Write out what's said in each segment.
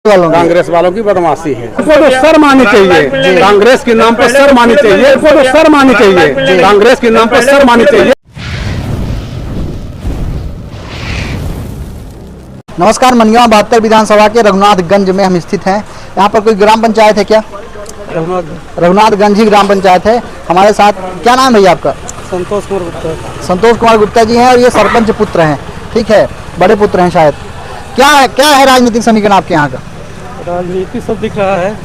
कांग्रेस वालों की बदमाशी है। इसको तो शर्म आनी चाहिए, कांग्रेस के नाम पर शर्म आनी चाहिए, इसको तो शर्म आनी चाहिए, कांग्रेस के नाम पर शर्म आनी चाहिए। नमस्कार, मनगांव 72 विधानसभा के रघुनाथगंज में हम स्थित हैं। यहाँ पर कोई ग्राम पंचायत है क्या? रघुनाथगंज ही ग्राम पंचायत है। हमारे साथ क्या नाम है भैया आपका? संतोष कुमार गुप्ता। संतोष कुमार गुप्ता जी हैं और ये सरपंच पुत्र हैं, ठीक है, बड़े पुत्र हैं शायद। क्या है राजनीतिक समीकरण आपके यहाँ का? राजनीति सब दिख रहा है।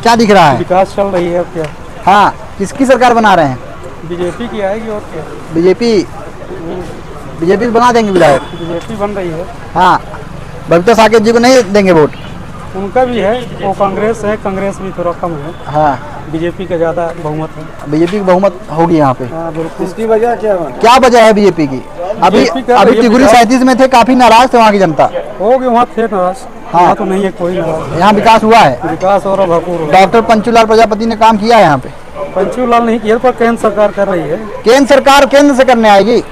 क्या दिख रहा है? विकास चल रही है। क्या? हाँ, किसकी सरकार बना रहे हैं? बीजेपी की आएगी और क्या? बीजेपी बना देंगे विधायक? बीजेपी बन रही है। हाँ, बबीता साकेत जी को नहीं देंगे वोट? उनका भी है, वो कांग्रेस है, कांग्रेस भी थोड़ा कम है। हाँ, बीजेपी का ज़्यादा बहुमत है। बीजेपी की बहुमत होगी यहाँ पे। हाँ बिल्कुल। इसकी वजह क्या वजह है बीजेपी की? अभी टिगुरी 37 में थे, काफी नाराज थे वहाँ की जनता। हो गए वहाँ थे नाराज। हाँ तो नहीं है कोई नाराज। यहाँ विकास हुआ है, विकास और भरपूर। डॉक्टर पंचूलाल प्रजापति ने काम किया है यहाँ पे। पंचूलाल नहीं किया पर केंद्र सरकार कर रही है। केंद्र सरकार केंद्र से करने आएगी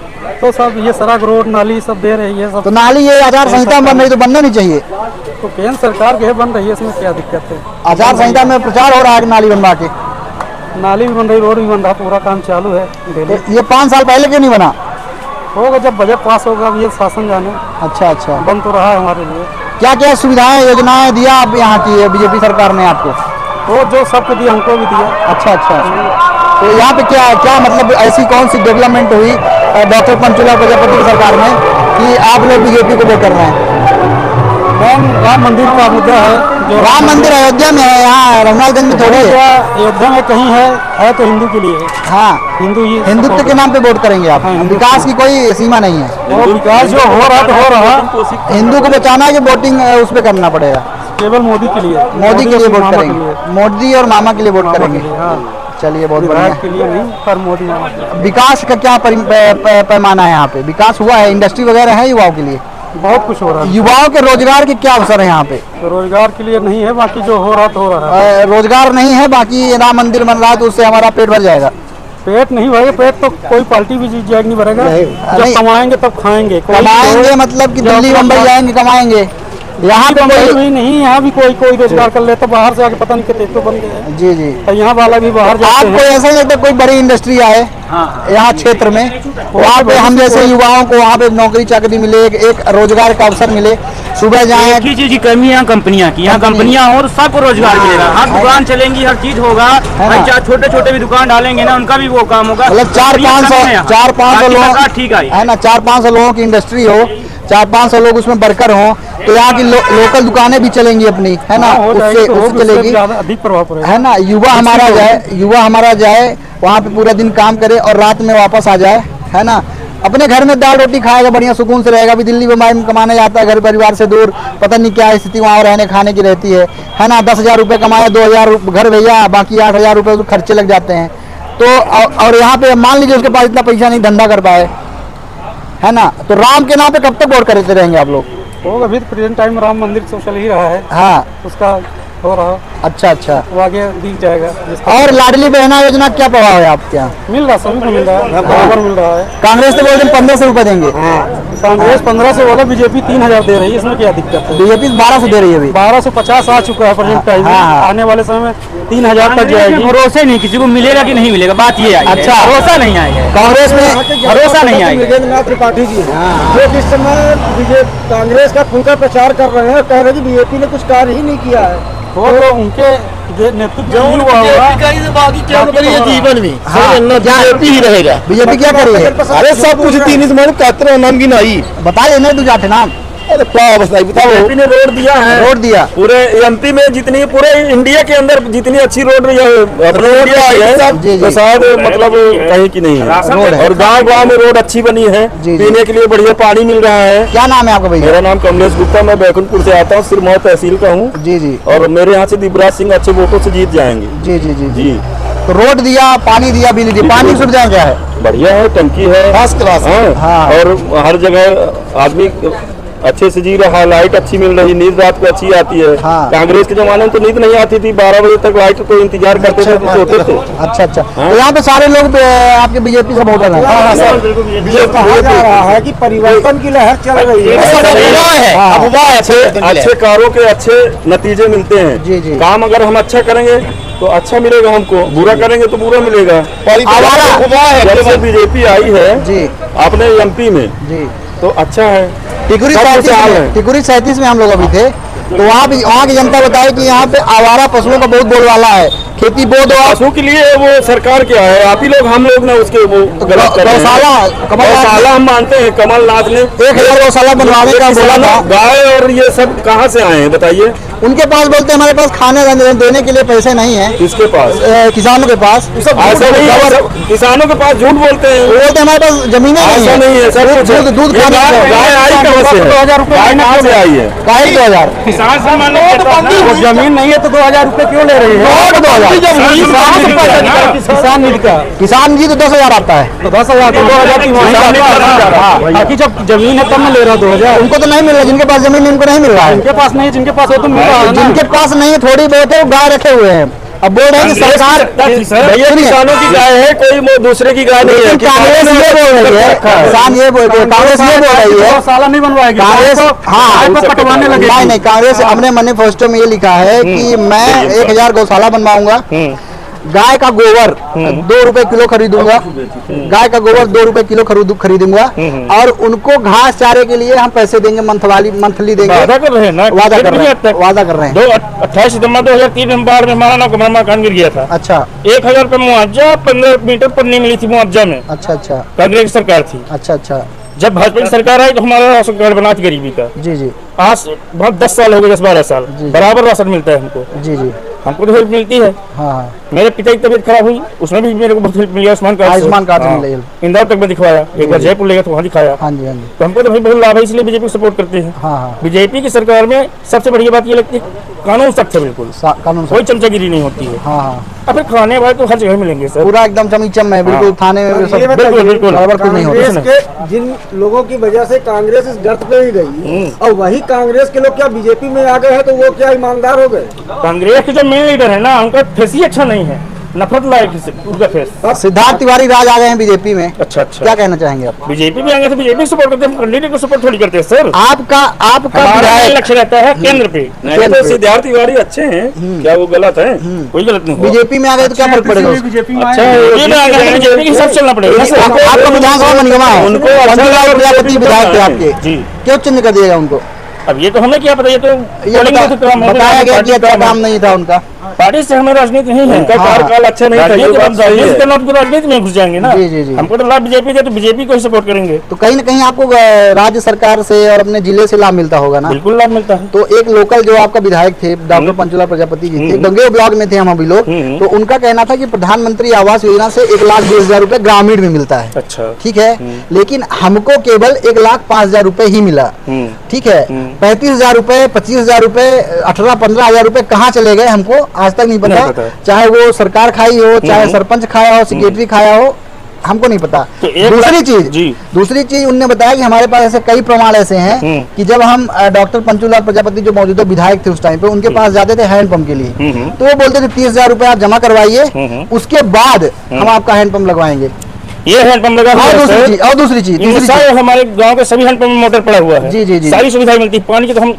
तो सब ये सड़क रोड नाली सब दे रही है सब। तो नाली ये आचार संहिता में बन रही तो बनना नहीं चाहिए। तो केंद्र सरकार के बन रही है, इसमें क्या दिक्कत है? आचार संहिता में प्रचार हो रहा है नाली बनवा के। नाली भी बन रही, रोड भी बन रहा, पूरा काम चालू है। तो ये 5 साल पहले क्यों नहीं बना? होगा जब बजट पास होगा, अब ये शासन जाने। अच्छा, बन तो रहा है हमारे लिए। क्या क्या सुविधाएं योजनाएं दिया आप यहाँ की बीजेपी सरकार ने आपको? वो जो सबको दिया हमको भी दिया। अच्छा। तो यहाँ पे क्या मतलब ऐसी कौन सी डेवलपमेंट हुई डॉक्टर पंचूलाल प्रजापति की सरकार में कि आप लोग बीजेपी को वोट कर रहे हैं? राम मंदिर का मुद्दा है। जो राम मंदिर अयोध्या में है, यहाँ रघुनाथगंज में थोड़ी है। अयोध्या में कहीं है तो हिंदू के लिए है। हाँ, हिंदुत्व के नाम पे वोट करेंगे आप। विकास की कोई सीमा नहीं है। वो विकास जो हो रहा तो हो रहा। हिंदू को बचाना है कि वोटिंग उस पर करना पड़ेगा? केवल मोदी के लिए। मोदी के लिए वोट करेंगे, मोदी और मामा के लिए वोट करेंगे। चलिए, बहुत बढ़िया। के लिए नहीं पर मोदी। विकास का क्या पैमाना है यहाँ पे? विकास हुआ है? इंडस्ट्री वगैरह है युवाओं के लिए? बहुत कुछ हो रहा है। युवाओं के रोजगार के क्या अवसर है यहाँ पे? तो रोजगार के लिए नहीं है, बाकी जो हो रहा तो हो रहा है। रोजगार नहीं है, बाकी राम मंदिर बन रहा है तो उससे हमारा पेट भर जाएगा। पेट नहीं भरेगा, पेट तो कोई पार्टी भी जीत जाएगी, नहीं भरेगा। जब कमाएंगे तब खाएंगे। कमाएंगे मतलब कि दिल्ली मुंबई जाएंगे कमाएंगे? यहाँ पे कोई नहीं, यहाँ भी कोई रोजगार कर लेता। बाहर से आके पता नहीं कितने तो बन गए। जी। तो यहाँ वाला भी बाहर जाते हैं। आपको ऐसा लगता है कोई बड़ी इंडस्ट्री आए यहाँ क्षेत्र में, वहाँ पे हम जैसे युवाओं को वहाँ पे नौकरी चाकरी मिले, एक रोजगार का अवसर मिले, सुबह जाए। एक ही चीज की कमी है कंपनियां की। यहाँ कंपनियां हो तो सबको रोजगार मिलेगा, हर दुकान चलेंगी, हर चीज होगा। छोटे छोटे भी दुकान डालेंगे ना, उनका भी वो काम होगा। मतलब 400-500 लोग, ठीक है ना, 400-500 लोगों की इंडस्ट्री हो, 400-500 लोग उसमें वर्कर हो, तो यहाँ की लोकल दुकानें भी चलेंगी अपनी, है ना, उससे चलेगी, अधिक प्रभाव पड़ेगा, है ना। युवा हमारा जाए वहाँ पे पूरा दिन काम करे और रात में वापस आ जाए, है ना। अपने घर में दाल रोटी खाएगा, बढ़िया सुकून से रहेगा। अभी दिल्ली में कमाने जाता है घर परिवार से दूर, पता नहीं क्या स्थिति वहाँ रहने खाने की रहती है ना। 10,000 रुपये कमाया, 2,000 घर भैया, बाकी 8,000 रुपये खर्चे लग जाते हैं। तो और यहाँ पे मान लीजिए उसके पास इतना पैसा नहीं धंधा कर पाए, है ना। तो राम के नाम पे कब तक वोट करते रहेंगे आप लोग? होगा अभी प्रेजेंट टाइम राम मंदिर तो चल ही रहा है। हाँ, उसका हो रहा। अच्छा, वो आगे दिख जाएगा। और लाडली बहना योजना क्या प्रभाव है आपके यहाँ? मिल रहा, सभी को मिल रहा है, बराबर मिल रहा है। कांग्रेस तो बोल रही 1,500 रुपए देंगे। कांग्रेस 1500 बोला, बीजेपी 3000 दे रही है। इसमें क्या दिक्कत है? बीजेपी 1200 दे रही है अभी। 1250 आ चुका है प्रेजेंट टाइम में। आने वाले समय में 3000 तक जाएगी। भरोसे नहीं, किसी को मिलेगा कि नहीं मिलेगा, बात ये है। अच्छा, भरोसा नहीं आएगा कांग्रेस में, भरोसा नहीं आएगा। त्रिपाठी जी जो इस समय कांग्रेस का खुल प्रचार कर रहे हैं, कह रहे हैं बीजेपी ने कुछ कार्य ही नहीं किया है। वो तो उनके नेतृत्व जीवन में बीजेपी ही रहेगा। बीजेपी क्या कर रही है? अरे सब कुछ 3 नाम की नहीं बताइए, नहीं 2 नाम। अरे बताओ। बीजेपी ने रोड दिया पूरे एमपी में जितनी, पूरे इंडिया के अंदर जितनी अच्छी रोड है तो शायद मतलब कहीं की नहीं है। और गांव में रोड अच्छी बनी है, पीने के लिए बढ़िया पानी मिल रहा है। क्या नाम है आपका भैया? मेरा नाम कमलेश गुप्ता, मैं बैकुंठपुर से आता हूँ, सिरमौर तहसील का हूँ। जी। और मेरे यहाँ से दिवराज सिंह अच्छे वोटों से जीत जाएंगे। जी। तो रोड दिया, पानी दिया, बिजली दी। पानी की सुविधाएं क्या है? बढ़िया है, टंकी है, फर्स्ट क्लास। और हर जगह आदमी अच्छे से जी रहा, लाइट अच्छी मिल रही, नींद रात को अच्छी आती है। हाँ। कांग्रेस के जमाने में तो नींद नहीं आती थी, 12 बजे तक लाइट को इंतजार करते थे, सोते थे। अच्छा अच्छा, तो यहाँ पे सारे लोग आपके बीजेपी सपोर्टर हैं? कहा जा रहा है कि परिवर्तन की लहर चल रही है। अच्छे कार्यों के अच्छे नतीजे मिलते हैं। जी, जी। काम अगर हम अच्छा करेंगे तो अच्छा मिलेगा हमको, बुरा करेंगे तो बुरा मिलेगा। जब से बीजेपी आई है जी अपने एमपी में, जी, तो अच्छा है। टिकुरी सब कुछ 37 है। में, टिकुरी 37 में हम लोग अभी थे, तो वहाँ की जनता बताए कि यहाँ पे आवारा पशुओं का बहुत बोलबाला है, खेती बो दो आप। पशु के लिए वो सरकार क्या है, आप ही लोग हम लोग ना उसके वो गलत कर रहे हैं। गौशाला हम मानते हैं, कमलनाथ ने 1000 गौशाला बनवाने का बोला था। गाय और ये सब कहाँ से आए हैं बताइए? उनके पास बोलते हमारे पास खाने देने के लिए पैसे नहीं है, किसके पास? किसानों के पास। ऐसा नहीं है, सब किसानों के पास झूठ बोलते हैं। बोलते हमारे पास जमीनें नहीं ऐसा है। नहीं है, सब कुछ है। दूध ये खाने गाय आई कहाँ से है? 2000 रुपए गाय कहाँ से आई है? गाय 2000 किसान सम्मान निधि वो जमीन नहीं है तो 2000 रुपए क्यों ले रही है? किसान निधि का किसान जी तो 10,000 आता है, तो 10,000 तो 2000 की वहीं बाकी जब जमीन है तब में ले रहा 2000। उनको तो नहीं मिल रहा, जिनके पास जमीन है उनको नहीं मिल रहा है। जिनके पास नहीं, जिनके पास हो तो मिल रहा है ना। जिनके पास नहीं है थोड़ी बहुत है, वो गाय रखे हुए हैं। अब बोल रहे हैं कि सरकार, भैया किसानों की गाय है, कोई दूसरे की गाय नहीं है। कांग्रेस ये बोल रही है, किसान ये बोल रही है, कांग्रेस ये बोल रही है, गौशाला नहीं बनवाएगी कांग्रेस गाय को कटवाने लगे। नहीं, कांग्रेस अपने मैनिफेस्टो में ये लिखा है कि मैं 1000 गौशाला बनवाऊंगा, गाय का गोबर 2 रुपए किलो खरीदूंगा, गाय का गोबर 2 रुपए किलो खरीदूंगा, और उनको घास चारे के लिए हम पैसे देंगे, मंथली देंगे। वादा कर रहे हैं ना, वादा कर रहे हैं। 28 सितंबर 2003 में बाढ़ में हमारा ना कमरा मकान गिर गया था। अच्छा 1000 रुपए मुआवजा 15 मीटर पर नहीं मिली थी मुआवजा में। अच्छा अच्छा कांग्रेस की सरकार थी। अच्छा अच्छा, जब भाजपा की सरकार आई तो हमारा राशन कार्ड बना थी गरीबी का। जी जी आज बहुत 10 साल हो गए, 10-12 साल बराबर राशन मिलता है हमको। जी जी, हमको तो हेल्प मिलती है। हाँ हाँ, मेरे पिता की तबीयत खराब हुई, उसमें भी मेरे को बहुत हेल्प मिली आयुष्मान कार्ड से। आयुष्मान कार्ड से हाँ। मिले। इंदौर तक मैं दिखवाया, एक बार जयपुर ले गया तो वहाँ दिखाया। हाँ जी हाँ जी, तो हमको तो भाई बहुत लाभ है, इसलिए बीजेपी को सपोर्ट करते हैं। हाँ हाँ, बीजेपी की सरकार में सबसे बढ़िया बात ये लगती है, कानून सख्त है बिल्कुल, कानून कोई चमचागिरी नहीं होती है। हाँ हाँ, अब फिर खाने वाले तो हर जगह मिलेंगे सर। पूरा एकदम चमीचम है, बिल्कुल थाने में सब बिल्कुल बिल्कुल गड़बड़ कुछ नहीं होता। कांग्रेस के जिन लोगों की वजह से कांग्रेस इस गर्त पे ही गई, और वही कांग्रेस के लोग क्या बीजेपी में आ गए हैं तो वो क्या ईमानदार हो गए? कांग्रेस के जो मेन लीडर है ना, उनका फेस ही अच्छा नहीं है, नफरत लायक उनका फेस। सिद्धार्थ तिवारी राज आ गए हैं बीजेपी में, अच्छा अच्छा, क्या कहना चाहेंगे आप? बीजेपी में आएंगे तो बीजेपी सपोर्ट करते हैं, कैंडिडेट को सपोर्ट थोड़ी करते हैं सर। आपका हमारा विधायक लक्ष्य रहता है केंद्र पे। नहीं तो सिद्धार्थ तिवारी अच्छे हैं, क्या वो गलत है? कोई गलत नहीं हुआ। बीजेपी में आ गए तो क्या फर्क पड़ेगा उसको? बीजेपी में अच्छा आए। है, बीजेपी में आएंगे तो बीजेपी के हिसाब से चलना पड़ेगा सर। आपका विधानसभा मनगमा है, उनको अच्छा पंचलाल प्रजापति विधायक थे आपके, जी, क्यों चिन्ह कर दिएगा उनको? अब ये तो हमें क्या पता, ये तो ये polling में तो काम होगा, बताया गया कि पार्टी अच्छा का काम नहीं था उनका। पार्टी से हमें राजनीति नहीं है। उनका हाँ। कार्यकाल अच्छा नहीं था, ये बात सही है। राजनीति में घुस जाएंगे ना। जी, जी, जी। हमको तो लाभ बीजेपी दे तो बीजेपी को ही सपोर्ट करेंगे। तो कहीं न कहीं आपको राज्य सरकार से और अपने जिले से लाभ मिलता होगा ना? बिल्कुल लाभ मिलता है। तो एक लोकल जो आपका विधायक थे डॉक्टर पंचूलाल प्रजापति जी थे, गंगेव ब्लॉक में थे हम अभी लोग, तो उनका कहना था कि प्रधानमंत्री आवास योजना से 1,20,000 रुपए ग्रामीण में मिलता है। अच्छा, ठीक है, लेकिन हमको केवल 1,05,000 रुपए ही मिला। ठीक है, 35,000 रुपए, 25,000 रुपए, 18-15,000 रुपए कहाँ चले गए हमको आज तक नहीं नहीं पता। पता। चाहे वो सरकार खाई हो, चाहे सरपंच खाया हो, सेक्रेटरी खाया हो, हमको नहीं पता। तो एक दूसरी चीज उनने बताया कि हमारे पास ऐसे कई प्रमाण ऐसे हैं कि जब हम डॉक्टर पंचूलाल प्रजापति जो मौजूदा विधायक थे उस टाइम पे, उनके पास जाते थे हैंडपंप के लिए, तो वो बोलते थे 30,000 रुपए आप जमा करवाइए, उसके बाद हम आपका हैंडपंप लगवाएंगे। ये हैंडपंप लगा हुआ है सर। और दूसरी चीज सारे हमारे गांव के सभी हैंडपंप में मोटर पड़ा हुआ है। जी, जी, जी। सारी सुविधाएं मिलती है, पानी की तो हम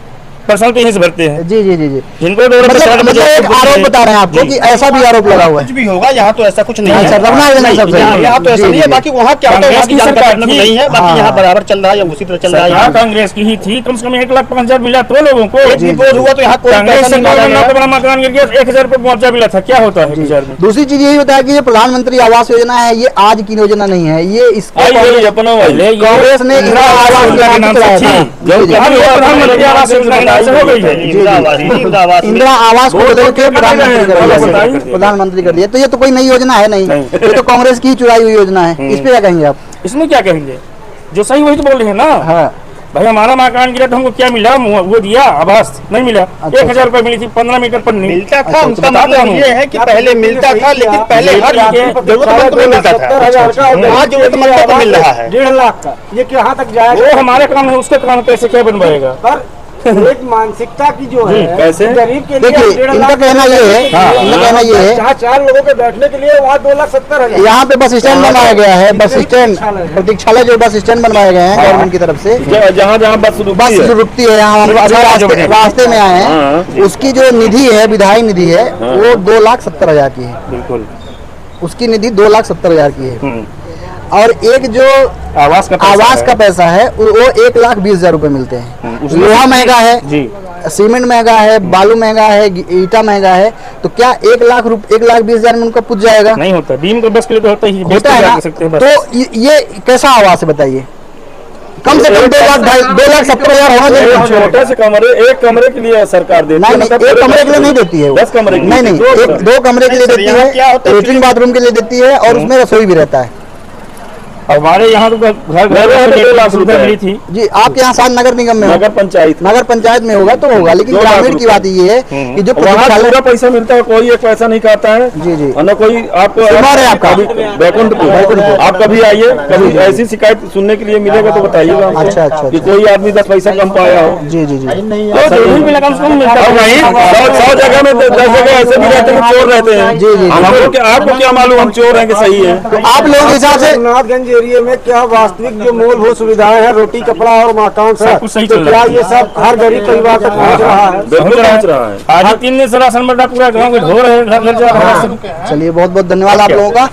पर्सनल पे यहीं से भरते हैं। जी जी जी जी, जिनको रोड पे मतलब एक आरोप बता रहे हैं आपको कि ऐसा भी आरोप लगा हुआ है। कुछ भी होगा, यहाँ तो ऐसा कुछ नहीं अच्छा, है। रमना योजना सबसे यहाँ तो ऐसा जी, नहीं है, जी। बाकी वहाँ क्या होता है कांग्रेस इसकी की जानकारी सरकार अपने को थी। नहीं है, बाकी हाँ। यहाँ बराबर चल रहा है या उसी तरह चल रहा है। सरकार कांग्रेस की ही थी, कम से कम 1,05,000 मिला तो लोगों को। बोझ हुआ तो यहाँ कोई कांग्रेस पैसा नहीं सरकार में मांगा नौ गया। का मकान गिर गया, 1,000 रुपए मुआवजा मिला था। क्या होता है 1,000 में? दूसरी चीज यही बताया कि ये प्रधानमंत्री आवास योजना है, ये आज की योजना नहीं है, ये इसको अपना वाले कांग्रेस ने इंदिरा आवास योजना के नाम से चलाया था। जी, जी। अब ये प्रधानमंत्री आवास योजना के नाम से हो गई है। इंदिरा आवास नहीं, इंदिरा आवास नहीं। इंदिरा आवास को बदल के प्रधानमंत्री कर दिया, तो ये तो कोई नई योजना है नहीं, ये तो कांग्रेस की चुराई हुई योजना है। इस पे क्या कहेंगे आप? इसमें क्या कहेंगे, जो सही वही तो बोल रहे हैं ना। हाँ, भाई हमारा मकान गिरा तो हमको क्या मिला, वो दिया आवास नहीं मिला। 1000 रुपए मिली थी 15 मीटर पर नहीं मिलता था। उनका मतलब ये है कि पहले मिलता था, लेकिन पहले हर जरूरतमंद को मिलता था। आज जरूरतमंद को मिल रहा है 1.5 लाख का। ये कहाँ तक जाएगा? वो हमारे काम है, उसके काम पैसे क्या बनवाएगा? पर एक मानसिकता की जो है कैसे? गरीब के लिए देखिए 1.5 इनका लाख कहना ये है, इनका कहना ये है जहाँ 4 लोगों के बैठने के लिए वहाँ 2,70,000। यहाँ पे बस स्टैंड बनवाया गया है, बस स्टैंड प्रतीक्षालय जो बस स्टैंड बनवाए गए हैं गवर्नमेंट की तरफ से, जहाँ जहाँ बस रुकती है यहाँ हम रास्ते में आए हैं, उसकी जो निधि है विधायी निधि है वो 2,70,000 की है। बिल्कुल उसकी निधि 2,70,000 की है। और एक जो आवास का पैसा है वो 1,20,000 रुपए मिलते हैं। लोहा महंगा है जी, सीमेंट महंगा है, बालू महंगा है, ईटा महंगा है, तो क्या 1,20,000 में उनका पुज जाएगा? नहीं होता। बीम को 10 किलो तो होता ही होता है ना? सकते हैं बस। तो ये कैसा आवास है बताइए? कम से कम 2,70,000 होना चाहिए। छोटे से कमरे, एक कमरे के लिए सरकार देती है। नहीं, एक कमरे के लिए नहीं देती है वो। 10 कमरे नहीं, 2 कमरे के लिए देती है, लेट्रिन बाथरूम के लिए देती है और उसमें रसोई भी रहता है। हमारे यहाँ तो घर 2 लाख रुपए मिली थी जी। आपके यहाँ शायद नगर निगम में नगर पंचायत में होगा तो होगा, लेकिन ग्रामीण की बात ये है कि जो वहाँ पूरा पैसा मिलता है, कोई एक पैसा नहीं खाता है। जी जी। और न कोई आपको है आपका बैकुंठपुर आप कभी आइए, कभी ऐसी शिकायत सुनने के लिए मिलेगा तो बताइएगा हमको। अच्छा। कि कोई आदमी 10 पैसा कम पाया हो। जी जी जी। नहीं 100 जगह में 10 जगह ऐसे भी रहते हैं चोर रहते हैं। जी जी। आपको क्या मालूम हम चोर हैं कि सही है? आप लोगों के हिसाब से नाथगंज एरिया में क्या वास्तविक जो मूलभूत सुविधाएं हैं, रोटी कपड़ा और मकान से, कुछ सही तो चल क्या रहा है। ये सब हर गरीब परिवार तक पहुंच रहा है? बिल्कुल पहुंच रहा है। आज ही 3 दिन से राशन बटा पूरा गाँव के ढो रहे हैं। चलिए बहुत बहुत धन्यवाद आप लोगों का।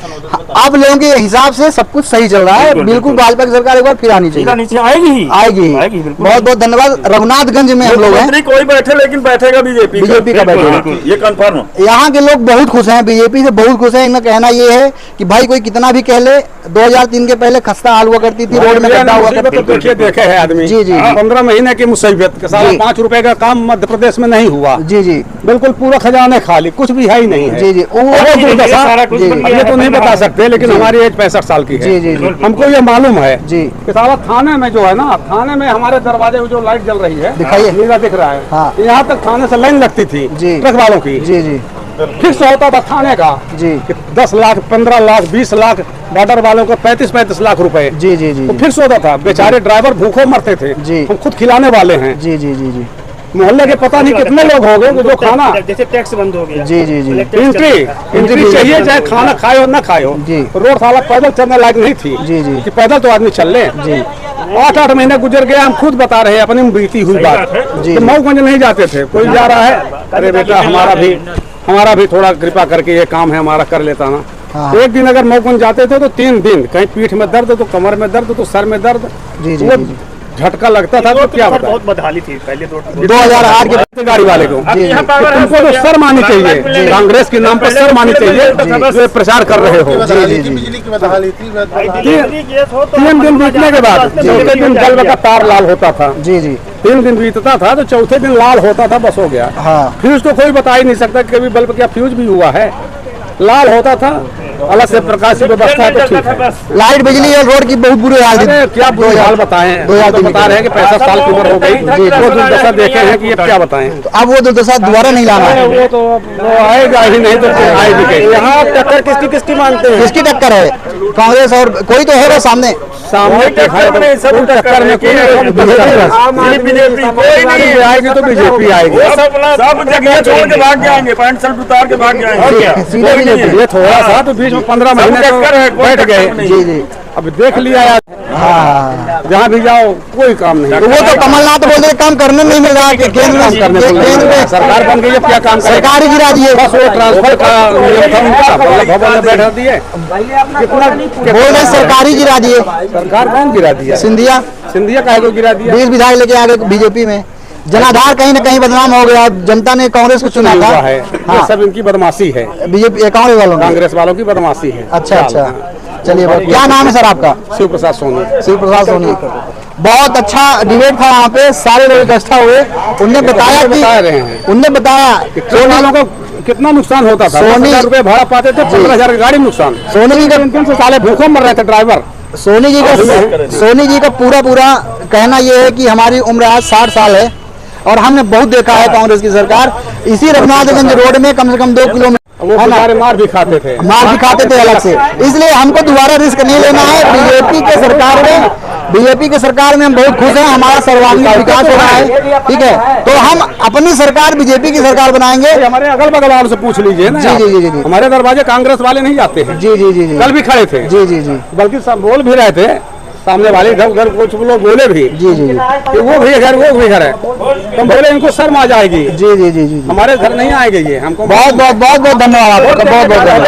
आप लोगों के हिसाब से सब कुछ सही चल रहा है। बिल्कुल भाजपा की सरकार एक बार फिर आनी चाहिए, नीचे आएगी आएगी। बिल्कुल। बहुत बहुत धन्यवाद। रघुनाथगंज में हम लोग हैं, मंत्री कोई बैठे लेकिन बैठेगा बीजेपी का बैठेगा, ये कंफर्म। यहाँ के लोग बहुत खुश हैं, बीजेपी से बहुत खुश हैं। इनका कहना ये है कि भाई कोई कितना भी कह ले, 2003 के पहले खस्ता हाल हुआ करती थी, रोड में गड्ढा हुआ करता था। देखिए देखे है आदमी। जी जी। 15 महीने की मुसीबत, 5 रुपए का काम मध्य प्रदेश में नहीं हुआ। जी जी। बिल्कुल पूरा खजाने खाली, कुछ भी है ही नहीं है। जी जी। ये तो नहीं बता सकते, लेकिन हमारी एज 65 साल की है। जी जी जी। हमको ये मालूम है जी कि साला थाने में जो है ना, थाने में हमारे दरवाजे में जो लाइट जल रही है, दिखाइए। नीला दिख रहा है। हाँ। यहाँ तक थाने से लाइन लगती थी जी। ट्रक वालों की। जी जी फिक्स होता था थाने का जी। कि 10 लाख 15 लाख 20 लाख, बॉर्डर वालों को 35-35 लाख रुपए जी जी जी तो फिक्स होता था। बेचारे ड्राइवर भूखों मरते थे। जी। हम खुद खिलाने वाले हैं। जी जी जी जी। मोहल्ले के पता नहीं कितने लोग हो गए जो खाना, जैसे टैक्स बंद हो गया। जी जी जी। एंट्री चाहिए, चाहे खाना खाए हो ना खाए हो। जी। रोड साला पैदल चलने लायक नहीं थी। जी जी। कि पैदल तो आदमी चल ले। जी। 8-8 महीने गुजर गए, हम खुद बता रहे हैं अपनी बीती हुई बात। जी। मऊगंज नहीं जाते थे, कोई जा रहा है, अरे बेटा हमारा भी थोड़ा कृपा करके ये काम है हमारा कर लेता ना। हाँ। एक दिन अगर मऊगंज जाते थे तो 3 दिन कहीं पीठ में दर्द, तो कमर में दर्द, तो सर में दर्द, जी जी वो जी। झटका लगता था तो क्या बताएं। बहुत बदहाली थी पहले तो। 2008 के गाड़ी वाले को जी जी। तुमको तो सर मानी चाहिए, कांग्रेस के नाम पर सर मानी चाहिए जो प्रचार कर रहे हो। जी जी जी। बिजली की बदहाली थी। 3 दिन बीतने के बाद चौथे दिन बल्ब का तार लाल होता था। जी जी। 3 दिन बीतता था तो चौथे दिन लाल होता था, बस हो गया। हाँ। फ्यूज तो कोई बता ही नहीं सकता कि कभी बल्ब क्या फ्यूज भी हुआ है। लाल होता था, अलग से प्रकाश की व्यवस्था है तो ठीक है। लाइट बिजली और रोड की बहुत बुरी हाल थी। अरे क्या बुरी हाल बताएं, 2003 तो बता रहे हैं कि 65 साल की उम्र हो गई, वो दुर्दशा देखे हैं कि ये क्या बताएं। तो अब वो दुर्दशा दोबारा नहीं लाना है। वो तो वो आएगा ही नहीं तो आएगी कहीं। यहाँ टक्कर किसकी मानते हैं? किसकी टक्कर है? कांग्रेस और कोई तो है सामने टक्कर में बीजेपी कोई नहीं आएगी तो बीजेपी आएगी। सब जगह छोड़ के भाग जाएंगे, पैंट शर्ट उतार के भाग जाएंगे। सीधे बीजेपी। ये थोड़ा सा तो बीच में 15 महीने तो बैठ गए। जी जी। अब देख लिया यार, हाँ। जहाँ भी जाओ कोई काम नहीं। तो वो तो कमलनाथ बोलते काम करने नहीं मिल रहा है कि केंद्र में सरकार बन गई है, क्या काम करे? सरकार ही गिरा दिए। बस वो ट्रांसफर का नियम था उनका, भवन में बैठा दिए। कितना बोल रहे सरकार ही गिरा दिए। सरकार कौन गिरा दिया? सिंधिया काहे को गिरा दिया? 20 विधायक लेके आ गए बीजेपी में। जनाधार कहीं न कहीं बदनाम हो गया। जनता ने कांग्रेस को चुना था। है ये सब इनकी बदमाशी है, बीजेपी कांग्रेस वालों की। कांग्रेस वालों की बदमाशी है। अच्छा अच्छा। चलिए क्या नाम है सर आपका? शिव प्रसाद सोनी। शिव प्रसाद सोनी। बहुत अच्छा डिबेट था यहाँ पे, सारे लोग इकट्ठा हुए। उनने बताया कि उनने बताया ट्रेन वालों को कितना नुकसान होता था। 10,000 रुपए भाड़ा पाते थे, 15,000 की गाड़ी नुकसान। सोनी की 3 से साले भूखों मर रहे थे ड्राइवर। सोनी जी का पूरा कहना ये है कि हमारी उम्र आज 60 साल है और हमने बहुत देखा है कांग्रेस की सरकार इसी रघुनाथगंज रोड में कम से कम 2 किलोमीटर मार भी खाते थे अलग से, इसलिए हमको दोबारा रिस्क नहीं लेना है। बीजेपी के सरकार में हम बहुत खुश हैं, हमारा सर्वांगीण विकास हो रहा है, ठीक है। तो हम अपनी सरकार बीजेपी की सरकार बनाएंगे। हमारे अगल बगल वालों से पूछ लीजिए ना। जी। हमारे दरवाजे कांग्रेस वाले नहीं जाते हैं। जी। कल भी खड़े थे। जी। बल्कि सब बोल भी रहे थे, सामने वाले घर कुछ लोग बोले भी। जी। कि वो भी घर है, तो बोले इनको शर्म आ जाएगी। जी। हमारे घर नहीं आएंगे ये। हमको बहुत धन्यवाद आपका, बहुत धन्यवाद।